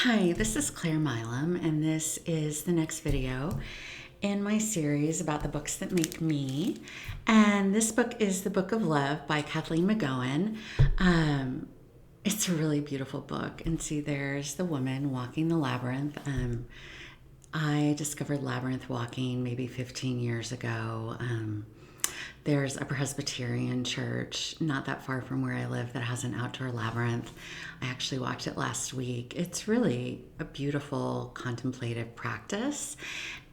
Hi, this is Claire Milam, and this is the next video in my series about the books that make me. And this book is The Book of Love by Kathleen McGowan. It's a really beautiful book. And see, there's the woman walking the labyrinth. I discovered labyrinth walking maybe 15 years ago. There's a Presbyterian church not that far from where I live that has an outdoor labyrinth. I actually walked it last week. It's really a beautiful contemplative practice.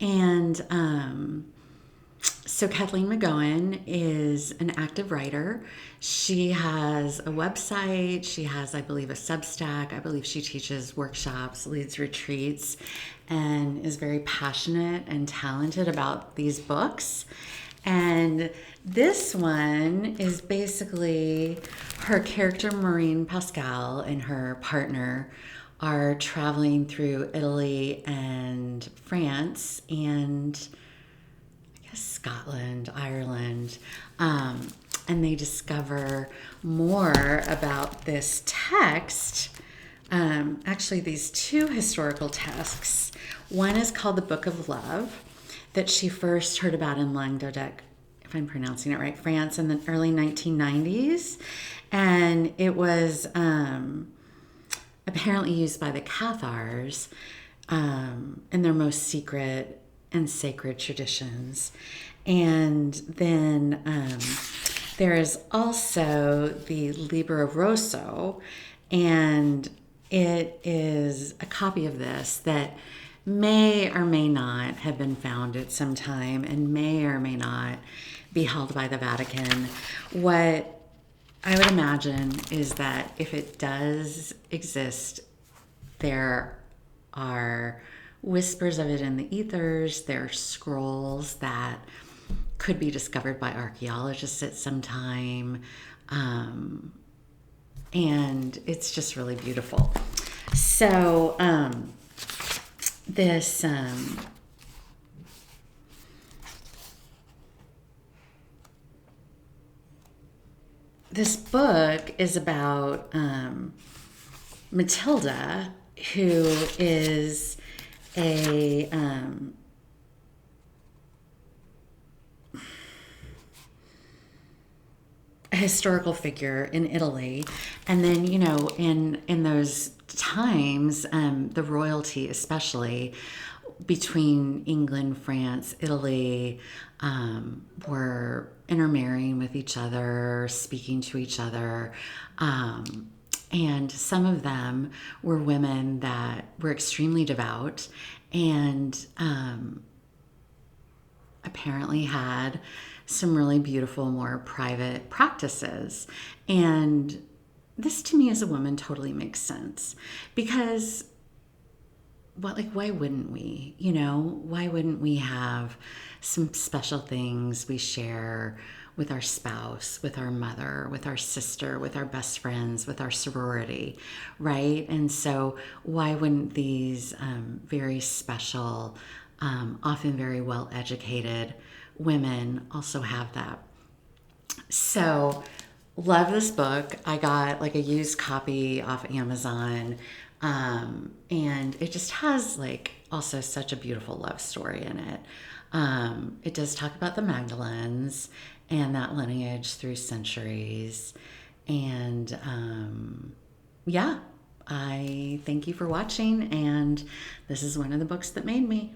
And so Kathleen McGowan is an active writer. She has a website. She has, I believe, a Substack. I believe she teaches workshops, leads retreats, and is very passionate and talented about these books. And this one is basically her character, Maureen Pascal, and her partner are traveling through Italy and France and I guess Scotland, Ireland, and they discover more about this text. Actually, these two historical texts. One is called the Book of Love, that she first heard about in Languedoc, if I'm pronouncing it right, France in the early 1990s. And it was apparently used by the Cathars in their most secret and sacred traditions. And then there is also the Libro Rosso, and it is a copy of this that may or may not have been found at some time and may or may not be held by the Vatican. What I would imagine is that if it does exist, there are whispers of it in the ethers. There are scrolls that could be discovered by archaeologists at some time. And it's just really beautiful. So, this this book is about Matilda, who is a historical figure in Italy. And then, in those times, the royalty, especially between England, France, Italy, were intermarrying with each other, speaking to each other. And some of them were women that were extremely devout and apparently had some really beautiful, more private practices. And this to me as a woman totally makes sense, because why wouldn't we? Why wouldn't we have some special things we share with our spouse, with our mother, with our sister, with our best friends, with our sorority, right? And so why wouldn't these very special, often very well-educated women also have that? So love this book. I got like a used copy off Amazon. And it just has also such a beautiful love story in it. It does talk about the Magdalens and that lineage through centuries. And yeah, I thank you for watching. And this is one of the books that made me.